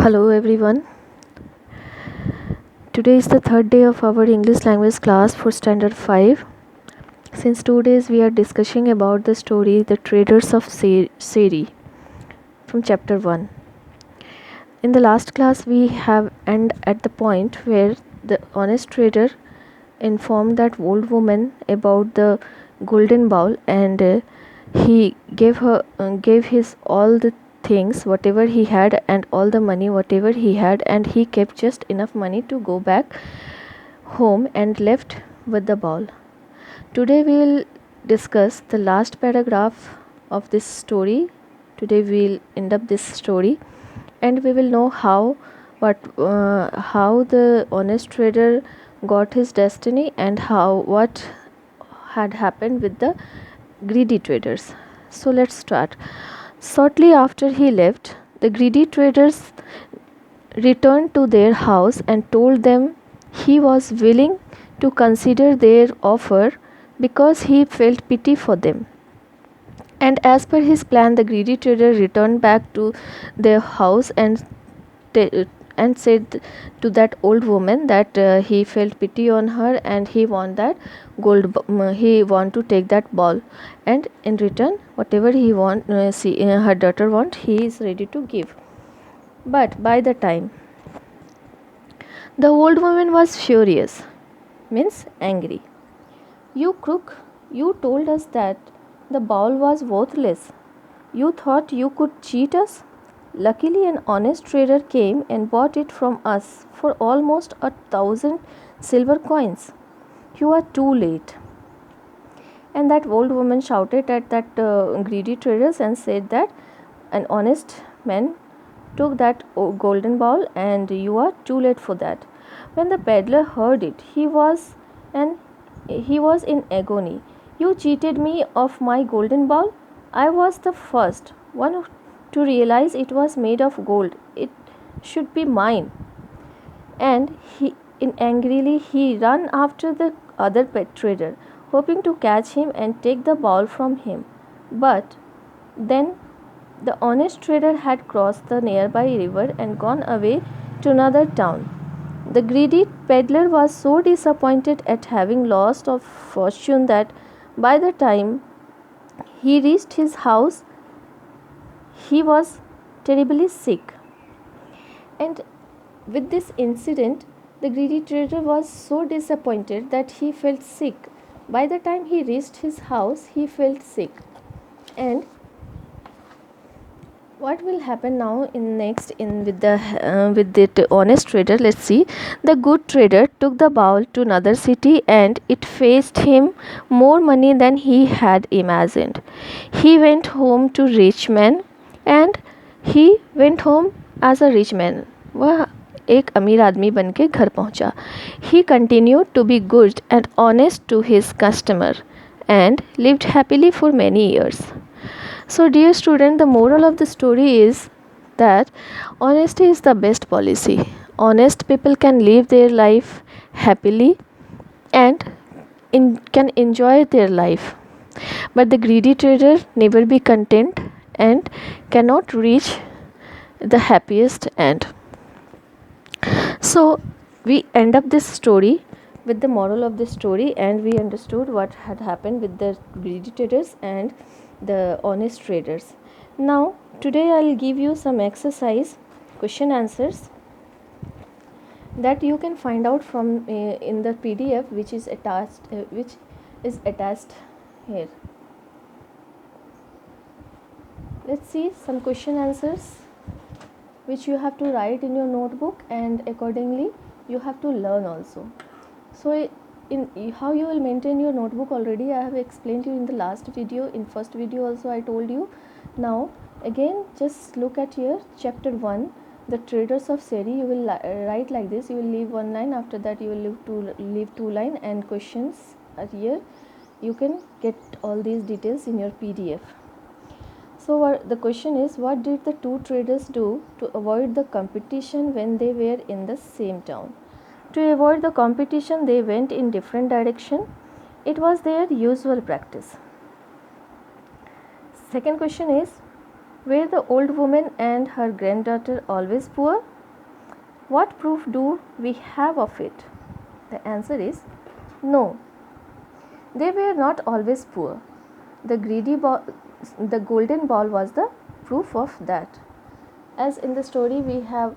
Hello everyone. Today is the third day of our English language class for standard 5. Since 2 days we are discussing about the story The Traders of Seri from chapter 1. In the last class we have end at the point where the honest trader informed that old woman about the golden bowl, and he gave his all the things whatever he had and all the money whatever he had, and he kept just enough money to go back home and left with the bowl. Today we will discuss the last paragraph of this story. Today we will end up this story, and we will know how the honest trader got his destiny and what had happened with the greedy traders. So let's start. Shortly after he left, the greedy traders returned to their house and told them he was willing to consider their offer because he felt pity for them. And as per his plan, the greedy trader returned back to their house and said to that old woman that he felt pity on her, and he he want to take that ball, and in return whatever her daughter want, he is ready to give. But by the time, the old woman was furious, means angry. You crook, you told us that the bowl was worthless. You thought you could cheat us? Luckily, an honest trader came and bought it from us for almost 1,000 silver coins. You are too late. And that old woman shouted at that greedy traders and said that an honest man took that golden bowl, and you are too late for that. When the peddler heard it, he was in agony. You cheated me of my golden bowl. I was the first one to realize it was made of gold. It should be mine. And he ran after the other pet trader, hoping to catch him and take the bowl from him. But then the honest trader had crossed the nearby river and gone away to another town. The greedy peddler was so disappointed at having lost a fortune that by the time he reached his house, he was terribly sick. And with this incident, the greedy trader was so disappointed that he felt sick. By the time he reached his house, he felt sick. And what will happen now in next in with the honest trader? Let's see. The good trader took the bowl to another city, and it faced him more money than he had imagined. He went home to rich man, and he went home as a rich man. वह एक अमीर आदमी बन के घर पहुंचा. He continued to be good and honest to his customer and lived happily for many years. So dear student, the moral of the story is that honesty is the best policy. Honest people can live their life happily and can enjoy their life. But the greedy trader never be content and cannot reach the happiest end. So we end up this story with the moral of the story, and we understood what had happened with the greedy traders and the honest traders. Now today I'll give you some exercise question answers that you can find out from in the PDF which is attached here. Let's see some question answers which you have to write in your notebook, and accordingly you have to learn also. So in how you will maintain your notebook already I have explained you in the last video. In first video also I told you. Now again just look at here, chapter 1, the traders of Seri. You will write like this. You will leave one line, after that you will leave two line, and questions are here. You can get all these details in your PDF. So the question is, what did the two traders do to avoid the competition when they were in the same town? To avoid the competition, they went in different direction. It was their usual practice. Second question is, Were the old woman and her granddaughter always poor? What proof do we have of it? The answer is no. They were not always poor. The the golden ball was the proof of that. As in the story we have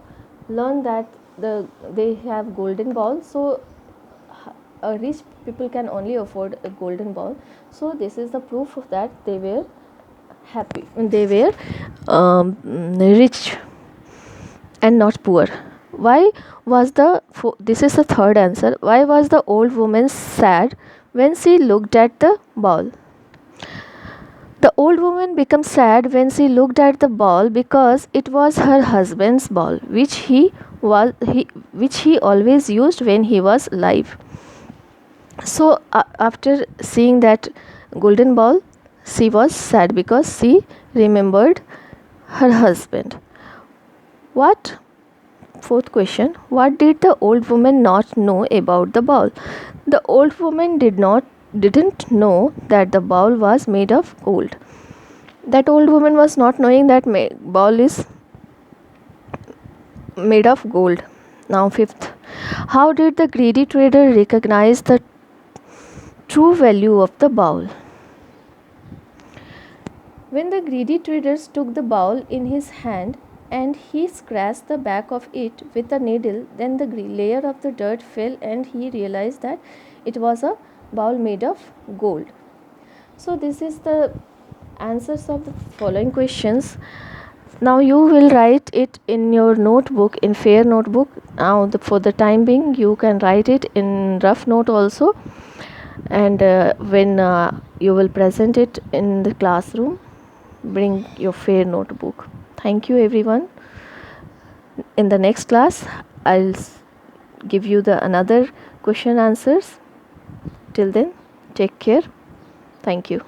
learned that they have golden ball, so a rich people can only afford a golden ball. So this is the proof of that they were happy. They were rich and not poor. Why was this is the third answer. Why was the old woman sad when she looked at the ball? The old woman became sad when she looked at the ball because it was her husband's ball, which he always used when he was alive. So after seeing that golden ball, she was sad because she remembered her husband. What Fourth question, what did the old woman not know about the ball? The old woman didn't know that the ball was made of gold. That old woman was not knowing that ball is made of gold. Now fifth, how did the greedy trader recognize the true value of the bowl? When the greedy trader took the bowl in his hand and he scratched the back of it with a needle, then the layer of the dirt fell and he realized that it was a bowl made of gold. So this is the answers of the following questions. Now you will write it in your notebook, in fair notebook. Now for the time being you can write it in rough note also, and when you will present it in the classroom, bring your fair notebook. Thank you everyone. In the next class I'll give you the another question answers. Till then, take care. Thank you.